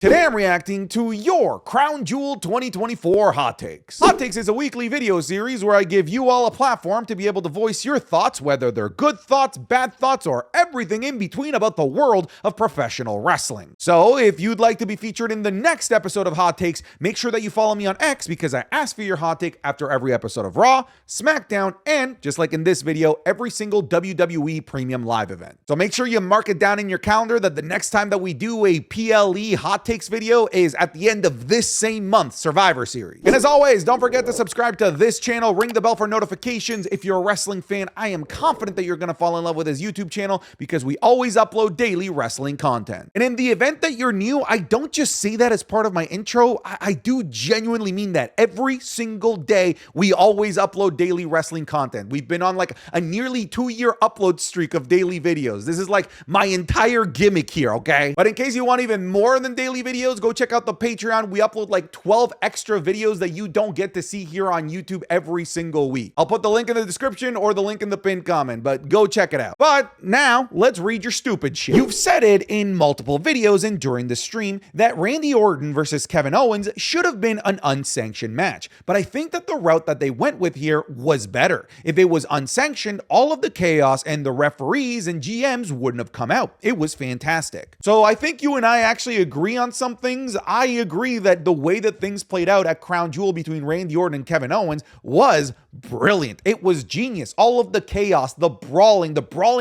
Today I'm reacting to your Crown Jewel 2024 Hot Takes. Hot Takes is a weekly video series where I give you all a platform to be able to voice your thoughts, whether they're good thoughts, bad thoughts, or everything in between about the world of professional wrestling. So if you'd like to be featured in the next episode of Hot Takes, make sure that you follow me on X because I ask for your hot take after every episode of Raw, SmackDown, and just like in this video, every single WWE Premium Live event. So make sure you mark it down in your calendar that the next time that we do a PLE Hot Takes video is at the end of this same month, Survivor Series. And as always, don't forget to subscribe to this channel, ring the bell for notifications. If you're a wrestling fan, I am confident that you're going to fall in love with his YouTube channel because we always upload daily wrestling content. And in the event that you're new, I don't just say that as part of my intro. I do genuinely mean that. Every single day, we always upload daily wrestling content. We've been on like a nearly 2-year upload streak of daily videos. This is like my entire gimmick here, okay? But in case you want even more than daily videos, go check out the Patreon. We upload like 12 extra videos that you don't get to see here on YouTube every single week. I'll put the link in the description or the link in the pinned comment, but go check it out. But now let's read your stupid shit. You've said it in multiple videos and during the stream that Randy Orton versus Kevin Owens should have been an unsanctioned match, but I think that the route that they went with here was better. If it was unsanctioned, all of the chaos and the referees and GMs wouldn't have come out. It was fantastic. So I think you and I actually agree on some things. I agree that the way that things played out at Crown Jewel between Randy Orton and Kevin Owens was brilliant. It was genius. All of the chaos, the brawling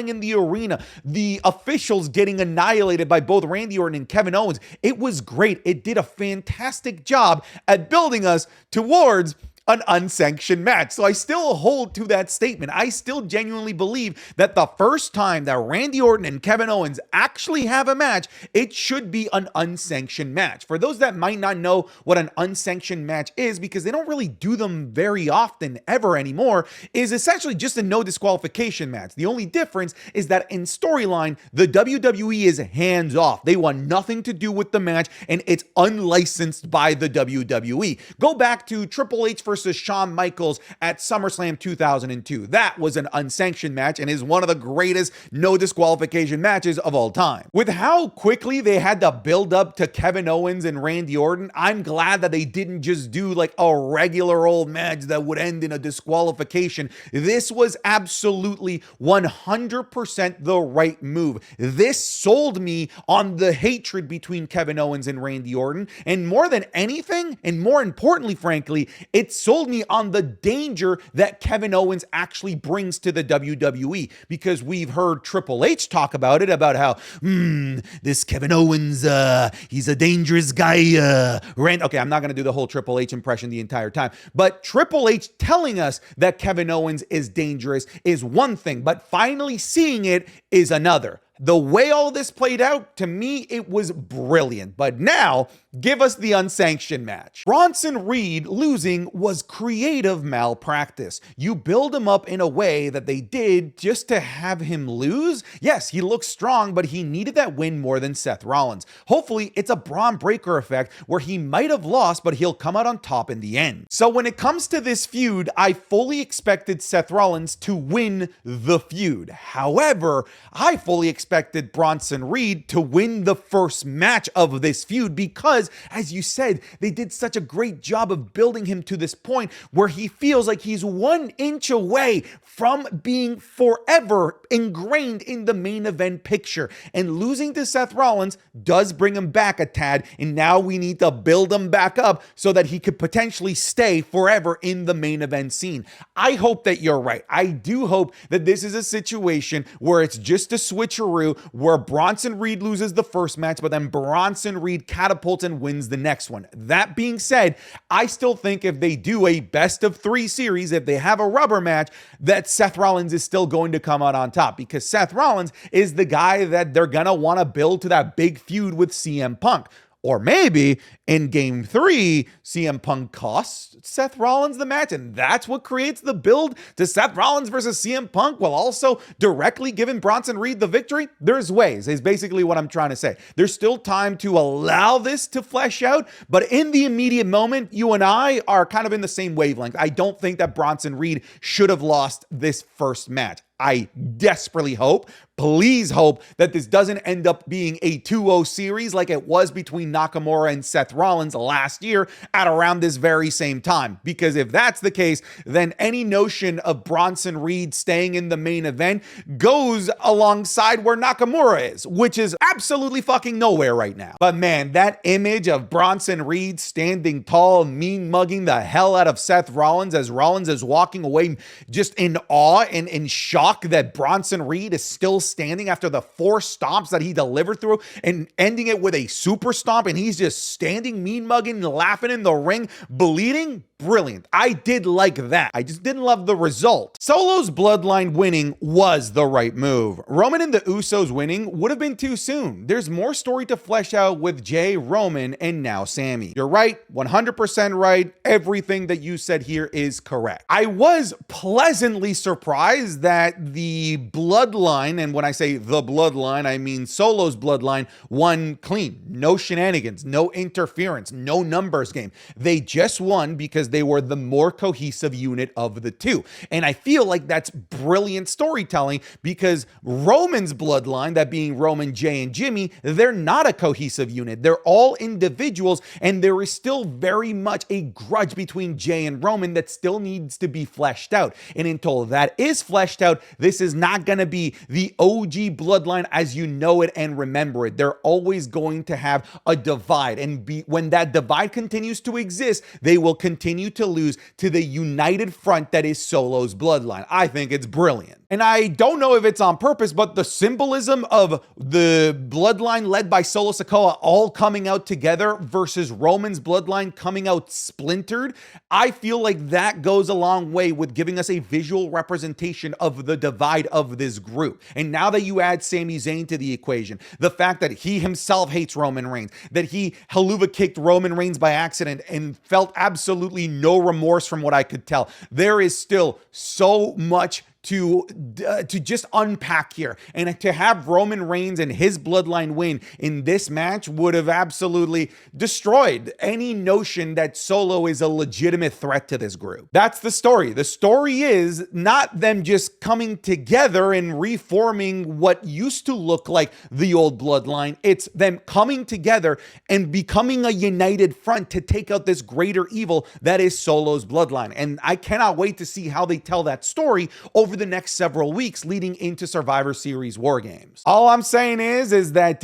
in the arena, the officials getting annihilated by both Randy Orton and Kevin Owens. It was great. It did a fantastic job at building us towards an unsanctioned match. So I still hold to that statement. I still genuinely believe that the first time that Randy Orton and Kevin Owens actually have a match, it should be an unsanctioned match. For those that might not know what an unsanctioned match is, because they don't really do them very often ever anymore, is essentially just a no disqualification match. The only difference is that in storyline, the WWE is hands off. They want nothing to do with the match and it's unlicensed by the WWE. Go back to Triple H versus Shawn Michaels at SummerSlam 2002. That was an unsanctioned match and is one of the greatest no disqualification matches of all time. With how quickly they had to build up to Kevin Owens and Randy Orton, I'm glad that they didn't just do like a regular old match that would end in a disqualification. This was absolutely 100% the right move. This sold me on the hatred between Kevin Owens and Randy Orton, and more than anything, and more importantly, frankly, it's sold me on the danger that Kevin Owens actually brings to the WWE, because we've heard Triple H talk about it, about how, this Kevin Owens, he's a dangerous guy. Okay, I'm not going to do the whole Triple H impression the entire time, but Triple H telling us that Kevin Owens is dangerous is one thing, but finally seeing it is another. The way all this played out, to me, it was brilliant. But now, give us the unsanctioned match. Bronson Reed losing was creative malpractice. You build him up in a way that they did just to have him lose. Yes, he looks strong, but he needed that win more than Seth Rollins. Hopefully, it's a Braun Breaker effect where he might have lost, but he'll come out on top in the end. So when it comes to this feud, I fully expected Seth Rollins to win the feud. However, I fully expected Bronson Reed to win the first match of this feud because, as you said, they did such a great job of building him to this point where he feels like he's 1 inch away from being forever ingrained in the main event picture. And losing to Seth Rollins does bring him back a tad, and now we need to build him back up so that he could potentially stay forever in the main event scene. I hope that you're right. I do hope that this is a situation where it's just a switcheroo, where Bronson Reed loses the first match, but then Bronson Reed catapults and wins the next one. That being said, I still think if they do a best of 3 series, if they have a rubber match, that Seth Rollins is still going to come out on top, because Seth Rollins is the guy that they're going to want to build to that big feud with CM Punk. Or maybe in Game 3, CM Punk costs Seth Rollins the match, and that's what creates the build to Seth Rollins versus CM Punk while also directly giving Bronson Reed the victory. There's ways, is basically what I'm trying to say. There's still time to allow this to flesh out, but in the immediate moment, you and I are kind of in the same wavelength. I don't think that Bronson Reed should have lost this first match. I desperately hope, please hope, that this doesn't end up being a 2-0 series like it was between Nakamura and Seth Rollins last year at around this very same time. Because if that's the case, then any notion of Bronson Reed staying in the main event goes alongside where Nakamura is, which is absolutely fucking nowhere right now. But man, that image of Bronson Reed standing tall, mean mugging the hell out of Seth Rollins as Rollins is walking away just in awe and in shock that Bronson Reed is still standing after the 4 stomps that he delivered through and ending it with a super stomp, and he's just standing mean mugging, laughing in the ring, bleeding. Brilliant. I did like that. I just didn't love the result. Solo's Bloodline winning was the right move. Roman and the Usos winning would have been too soon. There's more story to flesh out with Jay, Roman, and now Sami. You're right, 100% right. Everything that you said here is correct. I was pleasantly surprised that the Bloodline, and when I say the Bloodline, I mean Solo's Bloodline, won clean. No shenanigans, no interference, no numbers game. They just won because they were the more cohesive unit of the two. And I feel like that's brilliant storytelling because Roman's Bloodline, that being Roman, Jay, and Jimmy, they're not a cohesive unit. They're all individuals, and there is still very much a grudge between Jay and Roman that still needs to be fleshed out. And until that is fleshed out, this is not going to be the OG Bloodline as you know it and remember it. They're always going to have a divide, and when that divide continues to exist, they will continue to lose to the united front that is Solo's Bloodline. I think it's brilliant. And I don't know if it's on purpose, but the symbolism of the Bloodline led by Solo Sikoa all coming out together versus Roman's Bloodline coming out splintered, I feel like that goes a long way with giving us a visual representation of the divide of this group. And now that you add Sami Zayn to the equation, the fact that he himself hates Roman Reigns, that he haluva kicked Roman Reigns by accident and felt absolutely no remorse from what I could tell, there is still so much to just unpack here, and to have Roman Reigns and his Bloodline win in this match would have absolutely destroyed any notion that Solo is a legitimate threat to this group. That's the story. The story is not them just coming together and reforming what used to look like the old Bloodline. It's them coming together and becoming a united front to take out this greater evil that is Solo's Bloodline. And I cannot wait to see how they tell that story over the next several weeks leading into Survivor Series War Games. All I'm saying is that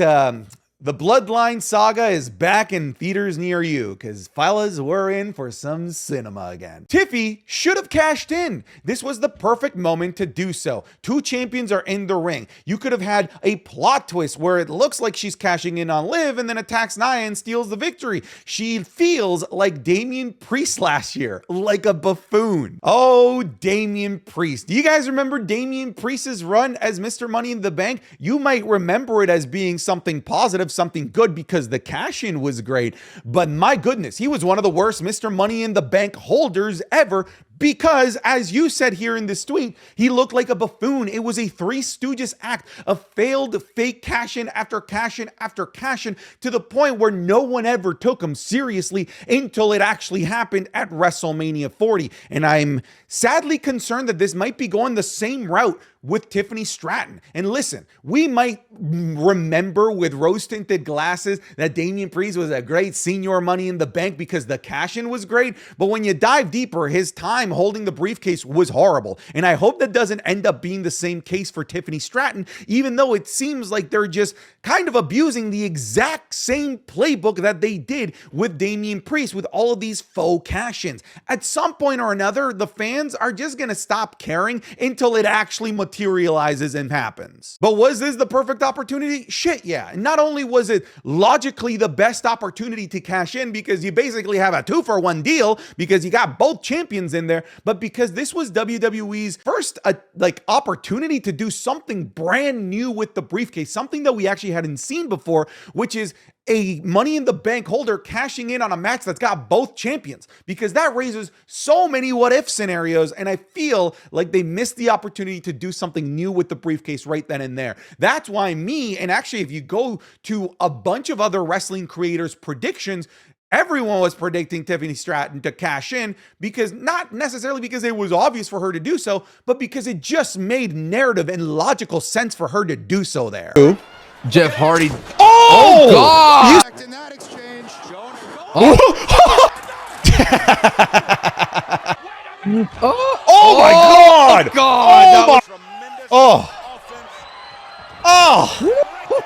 the Bloodline saga is back in theaters near you because fellas, we're in for some cinema again. Tiffy should have cashed in. This was the perfect moment to do so. 2 champions are in the ring. You could have had a plot twist where it looks like she's cashing in on Liv and then attacks Nia and steals the victory. She feels like Damian Priest last year, like a buffoon. Oh, Damian Priest. Do you guys remember Damian Priest's run as Mr. Money in the Bank? You might remember it as being something positive, something good, because the cash-in was great, but my goodness, he was one of the worst Mr. Money in the Bank holders ever, because as you said here in this tweet, he looked like a buffoon. It was a Three Stooges act of failed fake cash-in after cash-in after cash-in to the point where no one ever took him seriously until it actually happened at WrestleMania 40. And I'm sadly concerned that this might be going the same route with Tiffany Stratton. And listen, we might remember with rose-tinted glasses that Damian Priest was a great senior Money in the Bank because the cash-in was great, but when you dive deeper, his time holding the briefcase was horrible. And I hope that doesn't end up being the same case for Tiffany Stratton, even though it seems like they're just kind of abusing the exact same playbook that they did with Damian Priest with all of these faux cash-ins. At some point or another, the fans are just going to stop caring until it actually materializes and happens. But was this the perfect opportunity? Shit, yeah. And not only was it logically the best opportunity to cash in because you basically have a 2-for-1 deal because you got both champions in there, but because this was WWE's first opportunity to do something brand new with the briefcase, something that we actually hadn't seen before, which is a Money in the Bank holder cashing in on a match that's got both champions, because that raises so many what if scenarios. And I feel like they missed the opportunity to do something new with the briefcase right then and there. That's why and actually, if you go to a bunch of other wrestling creators' predictions, Everyone was predicting Tiffany Stratton to cash in because not necessarily because it was obvious for her to do so, but because it just made narrative and logical sense for her to do so there. Jeff Hardy. Oh, God! In that exchange, Oh my God! God! Oh,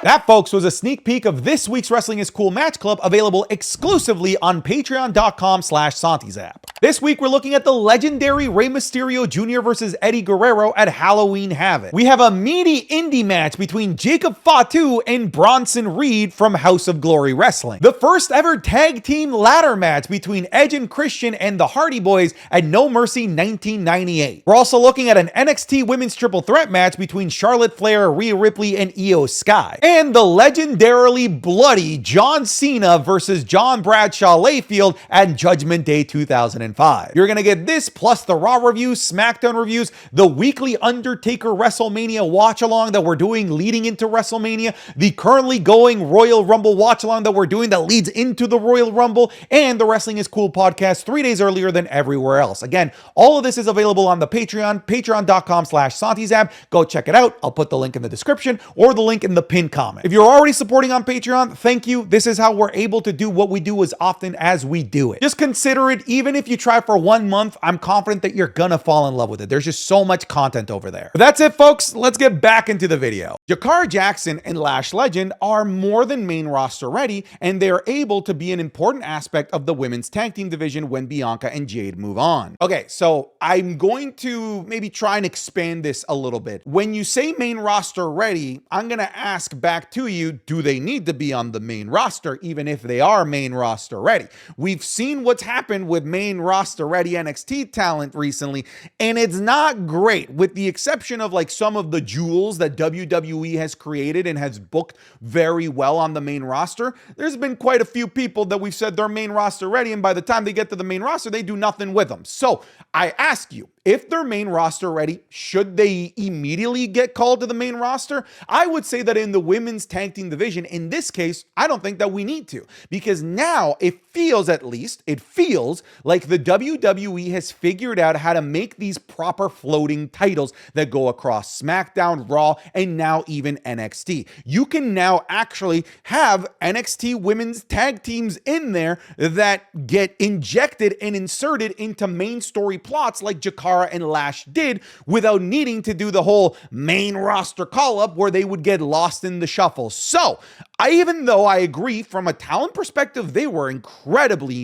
that, folks, was a sneak peek of this week's Wrestling is Cool Match Club, available exclusively on patreon.com/SantiZap. This week, we're looking at the legendary Rey Mysterio Jr. versus Eddie Guerrero at Halloween Havoc. We have a meaty indie match between Jacob Fatu and Bronson Reed from House of Glory Wrestling. The first ever tag team ladder match between Edge and Christian and the Hardy Boys at No Mercy 1998. We're also looking at an NXT Women's Triple Threat match between Charlotte Flair, Rhea Ripley, and Io Sky. And the legendarily bloody John Cena versus John Bradshaw Layfield at Judgment Day 2005. You're gonna get this plus the Raw reviews, SmackDown reviews, the weekly Undertaker WrestleMania watch-along that we're doing leading into WrestleMania, the currently going Royal Rumble watch-along that we're doing that leads into the Royal Rumble, and the Wrestling is Cool podcast 3 days earlier than everywhere else. Again, all of this is available on the Patreon, patreon.com/SantiZap. Go check it out. I'll put the link in the description or the link in the pinned comment. If you're already supporting on Patreon, thank you. This is how we're able to do what we do as often as we do it. Just consider it, even if you try for 1 month, I'm confident that you're gonna fall in love with it. There's just so much content over there. But that's it, folks. Let's get back into the video. Jakara Jackson and Lash Legend are more than main roster ready, and they're able to be an important aspect of the women's tag team division when Bianca and Jade move on. Okay, so I'm going to maybe try and expand this a little bit. When you say main roster ready, I'm gonna ask back to you, do they need to be on the main roster even if they are main roster ready? We've seen what's happened with main roster ready NXT talent recently, and it's not great, with the exception of like some of the jewels that WWE has created and has booked very well on the main roster. There's been quite a few people that we've said they're main roster ready, and by the time they get to the main roster, they do nothing with them. So I ask you, if they're main roster ready, should they immediately get called to the main roster? I would say that in the women's tag team division, in this case, I don't think that we need to, because now it feels, at least, it feels like the WWE has figured out how to make these proper floating titles that go across SmackDown, Raw, and now even NXT. You can now actually have NXT women's tag teams in there that get injected and inserted into main story plots like Jakara and Lash did, without needing to do the whole main roster call-up where they would get lost in the shuffle. So, even though I agree from a talent perspective, they were incredibly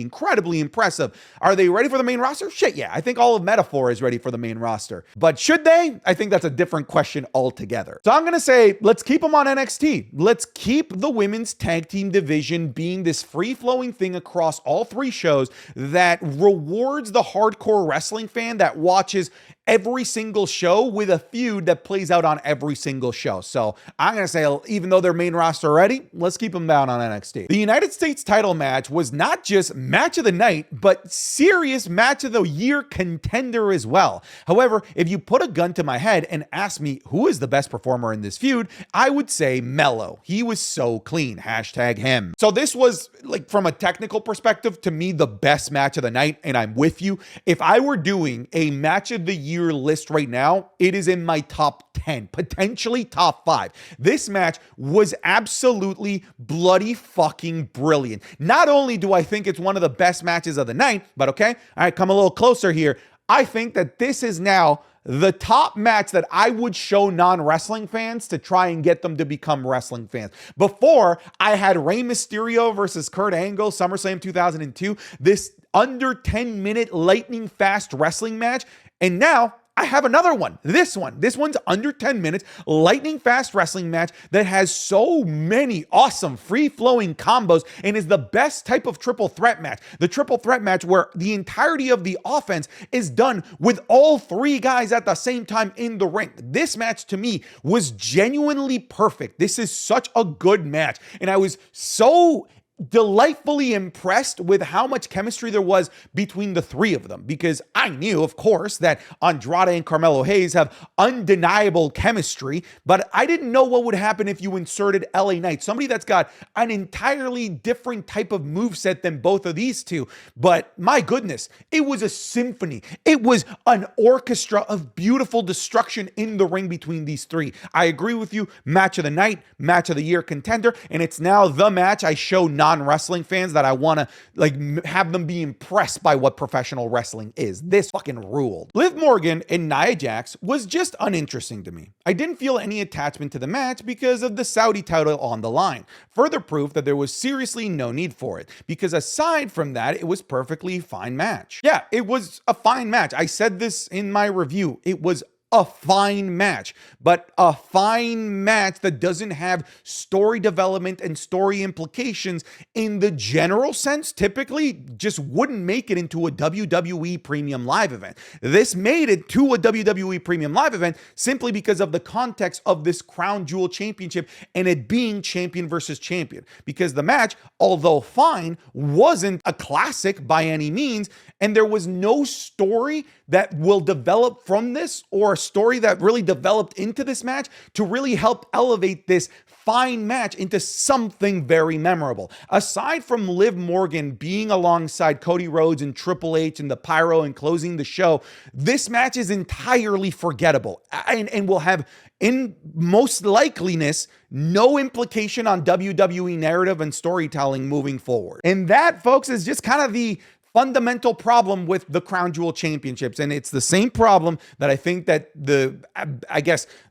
impressive. Are they ready for the main roster? Shit, yeah. I think all of Metaphor is ready for the main roster. But should they? I think that's a different question altogether. So I'm going to say, let's keep them on NXT. Let's keep the women's tag team division being this free-flowing thing across all 3 shows that rewards the hardcore wrestling fan that watches every single show with a feud that plays out on every single show. So I'm going to say, even though they're main roster ready, let's keep them down on NXT. The United States title match was not just match of the night, but serious match of the year contender as well. However, if you put a gun to my head and ask me who is the best performer in this feud, I would say Mello. He was so clean. Hashtag him. So this was, like, from a technical perspective, to me, the best match of the night, and I'm with you. If I were doing a match of the year list right now, it is in my top 10, potentially top 5. This match was absolutely bloody fucking brilliant. Not only do I think it's one of the best matches of the night, but okay, all right, come a little closer here. I think that this is now the top match that I would show non-wrestling fans to try and get them to become wrestling fans. Before, I had Rey Mysterio versus Kurt Angle, SummerSlam 2002, this under 10-minute lightning fast wrestling match. And now I have another one. This one's under 10 minutes, lightning fast wrestling match that has so many awesome free-flowing combos and is the best type of triple threat match. The triple threat match where the entirety of the offense is done with all 3 guys at the same time in the ring. This match to me was genuinely perfect. This is such a good match. And I was so delightfully impressed with how much chemistry there was between the three of them, because I knew, of course, that Andrade and Carmelo Hayes have undeniable chemistry, but I didn't know what would happen if you inserted LA Knight, somebody that's got an entirely different type of moveset than both of these two. But my goodness, it was a symphony. It was an orchestra of beautiful destruction in the ring between these three. I agree with you. Match of the night, match of the year contender, and it's now the match I show non-wrestling fans that I want to have them be impressed by what professional wrestling is. This fucking ruled. Liv Morgan and Nia Jax was just uninteresting to me. I didn't feel any attachment to the match because of the Saudi title on the line. Further proof that there was seriously no need for it, because aside from that, it was perfectly fine match. Yeah, it was a fine match. I said this in my review. It was a fine match, but a fine match that doesn't have story development and story implications in the general sense typically just wouldn't make it into a WWE premium live event. This made it to a WWE premium live event simply because of the context of this crown jewel championship and it being champion versus champion, because the match, although fine, wasn't a classic by any means, and there was no story that will develop from this, or a story that really developed into this match to really help elevate this fine match into something very memorable. Aside from Liv Morgan being alongside Cody Rhodes and Triple H and the Pyro and closing the show, this match is entirely forgettable and will have, in most likeliness, no implication on WWE narrative and storytelling moving forward. And that, folks, is just kind of the fundamental problem with the Crown Jewel Championships. And it's the same problem that I think that the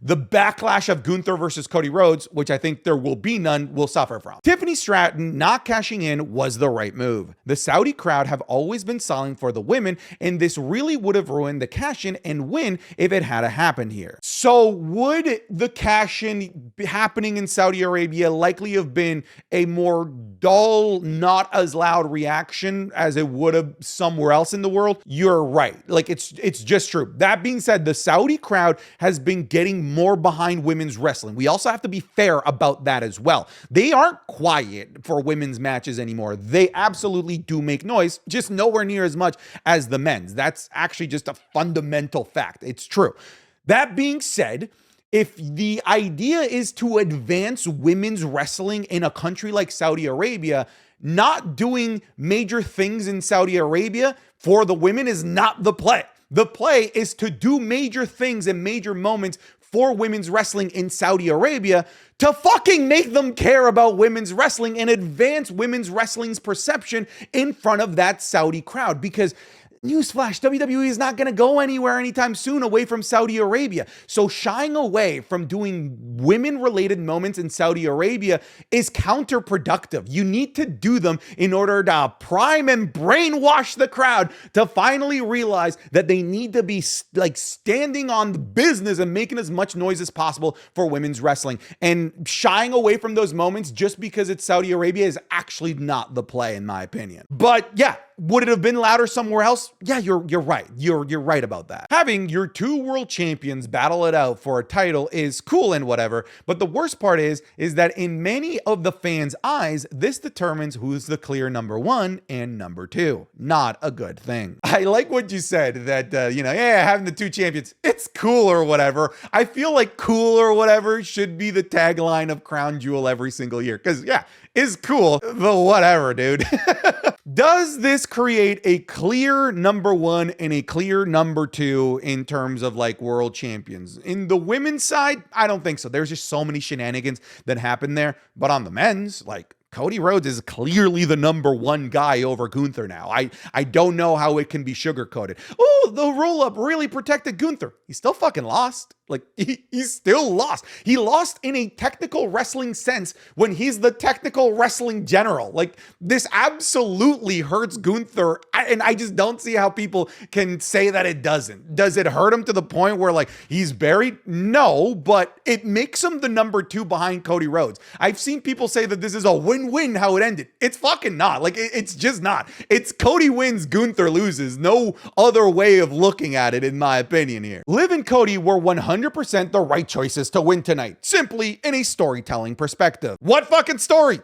backlash of Gunther versus Cody Rhodes, which I think there will be none, will suffer from. Tiffany Stratton not cashing in was the right move. The Saudi crowd have always been selling for the women, and this really would have ruined the cash-in and win if it had happened here. So would the cash-in happening in Saudi Arabia likely have been a more dull, not as loud reaction as it would have somewhere else in the world? You're right. Like, it's just true. That being said, the Saudi crowd has been getting more behind women's wrestling. We also have to be fair about that as well. They aren't quiet for women's matches anymore. They absolutely do make noise, just nowhere near as much as the men's. That's actually just a fundamental fact. It's true. That being said, if the idea is to advance women's wrestling in a country like Saudi Arabia, not doing major things in Saudi Arabia for the women is not the play. The play is to do major things and major moments for women's wrestling in Saudi Arabia to fucking make them care about women's wrestling and advance women's wrestling's perception in front of that Saudi crowd. Because newsflash, WWE is not going to go anywhere anytime soon away from Saudi Arabia. So shying away from doing women-related moments in Saudi Arabia is counterproductive. You need to do them in order to prime and brainwash the crowd to finally realize that they need to be like standing on the business and making as much noise as possible for women's wrestling. And shying away from those moments just because it's Saudi Arabia is actually not the play, in my opinion. But yeah, would it have been louder somewhere else? Yeah, you're right. You're right about that. Having your two world champions battle it out for a title is cool and whatever, but the worst part is that in many of the fans' eyes, this determines who's the clear number one and number two. Not a good thing. I like what you said that, having the two champions, it's cool or whatever. I feel like cool or whatever should be the tagline of Crown Jewel every single year. Because yeah, is cool, but whatever, dude. Does this create a clear number one and a clear number two in terms of like world champions? In the women's side, I don't think so. There's just so many shenanigans that happen there. But on the men's, like, Cody Rhodes is clearly the number one guy over Gunther now. I don't know how it can be sugarcoated. Oh, the roll-up really protected Gunther. He still fucking lost. Like, he still lost. He lost in a technical wrestling sense when he's the technical wrestling general. Like, this absolutely hurts Gunther, and I just don't see how people can say that it doesn't. Does it hurt him to the point where, like, he's buried? No, but it makes him the number two behind Cody Rhodes. I've seen people say that this is a win win-win how it ended. It's fucking not. Like, it's just not. It's Cody wins, Gunther loses. No other way of looking at it, in my opinion here. Liv and Cody were 100% the right choices to win tonight, simply in a storytelling perspective. What fucking story?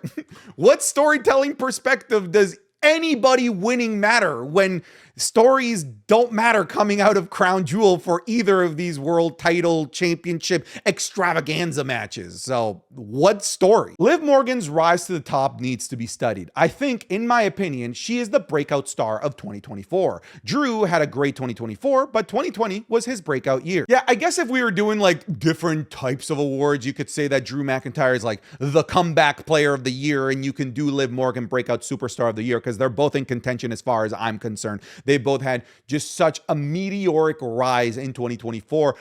What storytelling perspective does anybody winning matter when stories don't matter coming out of Crown Jewel for either of these world title championship extravaganza matches? So what story? Liv Morgan's rise to the top needs to be studied. I think, in my opinion, she is the breakout star of 2024. Drew had a great 2024, but 2020 was his breakout year. Yeah, I guess if we were doing like different types of awards, you could say that Drew McIntyre is like the comeback player of the year, and you can do Liv Morgan breakout superstar of the year, because they're both in contention as far as I'm concerned. They both had just such a meteoric rise in 2024.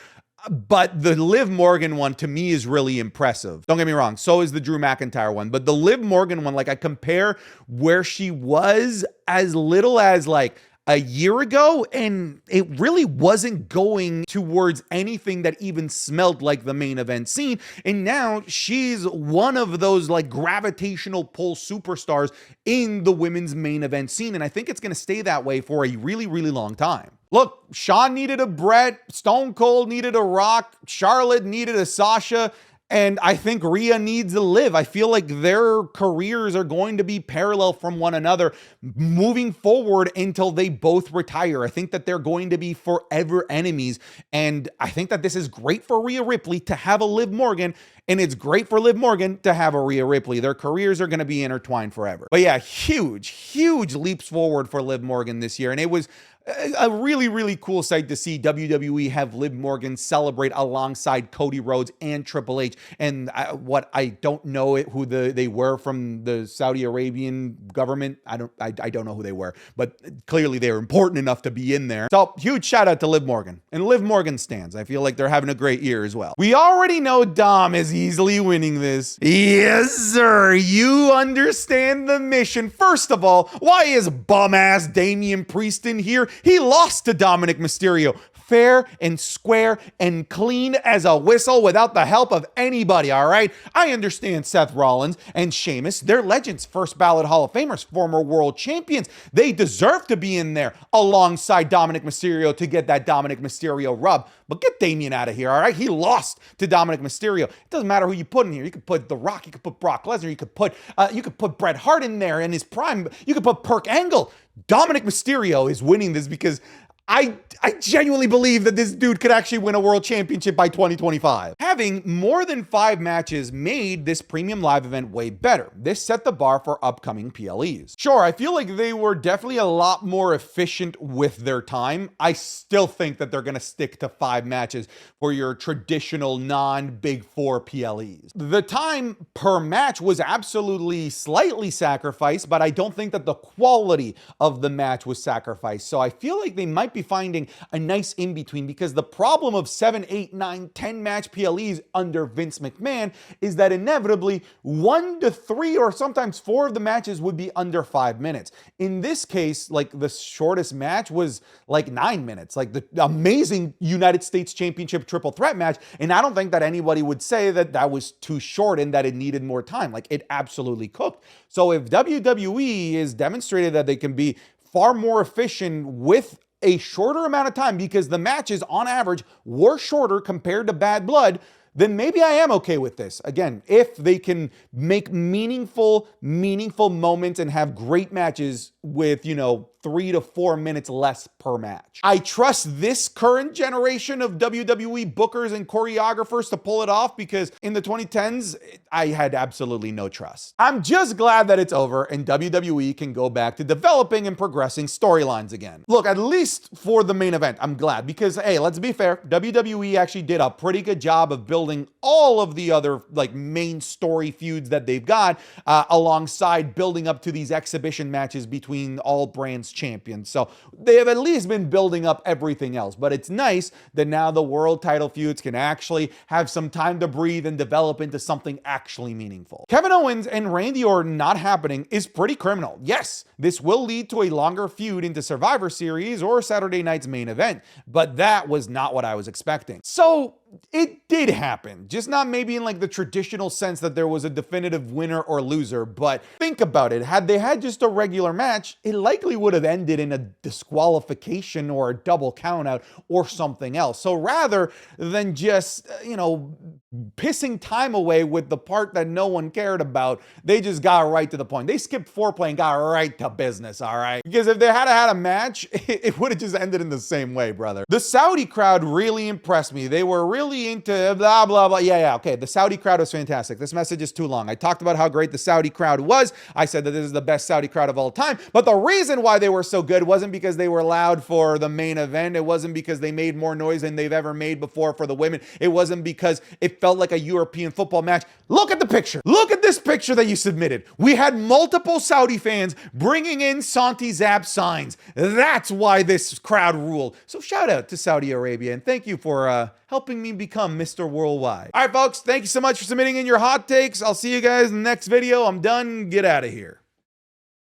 But the Liv Morgan one, to me, is really impressive. Don't get me wrong, so is the Drew McIntyre one. But the Liv Morgan one, like, I compare where she was as little as like a year ago, and it really wasn't going towards anything that even smelled like the main event scene. And now she's one of those like gravitational pull superstars in the women's main event scene. And I think it's going to stay that way for a really, really long time. Look, Shawn needed a Brett, Stone Cold needed a Rock, Charlotte needed a Sasha, and I think Rhea needs to Liv. I feel like their careers are going to be parallel from one another moving forward until they both retire. I think that they're going to be forever enemies. And I think that this is great for Rhea Ripley to have a Liv Morgan, and it's great for Liv Morgan to have a Rhea Ripley. Their careers are going to be intertwined forever. But yeah, huge leaps forward for Liv Morgan this year. And it was a really, really cool sight to see WWE have Liv Morgan celebrate alongside Cody Rhodes and Triple H. And what I don't know who they were from the Saudi Arabian government. I don't know who they were, but clearly they were important enough to be in there. So huge shout out to Liv Morgan and Liv Morgan stands. I feel like they're having a great year as well. We already know Dom is easily winning this. Yes, sir. You understand the mission. First of all, why is bum ass Damian Priest in here? He lost to Dominic Mysterio. Fair and square and clean as a whistle without the help of anybody, all right? I understand Seth Rollins and Sheamus. They're legends, first ballot Hall of Famers, former world champions. They deserve to be in there alongside Dominic Mysterio to get that Dominic Mysterio rub. But get Damian out of here, all right? He lost to Dominic Mysterio. It doesn't matter who you put in here. You could put The Rock. You could put Brock Lesnar. You could put Bret Hart in there in his prime. You could put Perk Angle. Dominic Mysterio is winning this because I genuinely believe that this dude could actually win a world championship by 2025. Having more than 5 matches made this premium live event way better. This set the bar for upcoming PLEs. Sure, I feel like they were definitely a lot more efficient with their time. I still think that they're going to stick to 5 matches for your traditional non-Big 4 PLEs. The time per match was absolutely slightly sacrificed, but I don't think that the quality of the match was sacrificed. So I feel like they might be finding a nice in-between, because the problem of 7, 8, 9, 10 match PLEs under Vince McMahon is that inevitably 1 to 3 or sometimes 4 of the matches would be under 5 minutes. In this case, like, the shortest match was like 9 minutes, like the amazing United States Championship triple threat match. And I don't think that anybody would say that that was too short and that it needed more time. Like, it absolutely cooked. So if WWE is demonstrated that they can be far more efficient with a shorter amount of time, because the matches on average were shorter compared to Bad Blood, then maybe I am okay with this. Again, if they can make meaningful moments and have great matches with, 3 to 4 minutes less per match. I trust this current generation of WWE bookers and choreographers to pull it off, because in the 2010s, I had absolutely no trust. I'm just glad that it's over and WWE can go back to developing and progressing storylines again. Look, at least for the main event, I'm glad, because, hey, let's be fair, WWE actually did a pretty good job of building all of the other like main story feuds that they've got alongside building up to these exhibition matches between all brands champions. So they have at least been building up everything else, but it's nice that now the world title feuds can actually have some time to breathe and develop into something actually meaningful. Kevin Owens and Randy Orton not happening is pretty criminal. Yes, this will lead to a longer feud into Survivor Series or Saturday night's main event, but that was not what I was expecting. So it did happen, just not maybe in like the traditional sense that there was a definitive winner or loser. But think about it. Had they had just a regular match, it likely would have ended in a disqualification or a double countout or something else. So rather than just, pissing time away with the part that no one cared about, they just got right to the point. They skipped foreplay and got right to business, all right? Because if they had a match, it would have just ended in the same way, brother. The Saudi crowd really impressed me. They were really into blah, blah, blah. Yeah, okay. The Saudi crowd was fantastic. This message is too long. I talked about how great the Saudi crowd was. I said that this is the best Saudi crowd of all time. But the reason why they were so good wasn't because they were loud for the main event. It wasn't because they made more noise than they've ever made before for the women. It wasn't because it felt like a European football match. Look at the picture. Look at this picture that you submitted. We had multiple Saudi fans bringing in Santi Zap signs. That's why this crowd ruled. So shout out to Saudi Arabia, and thank you for helping me become Mr. Worldwide. All right, folks, thank you so much for submitting in your hot takes. I'll see you guys in the next video. I'm done. Get out of here.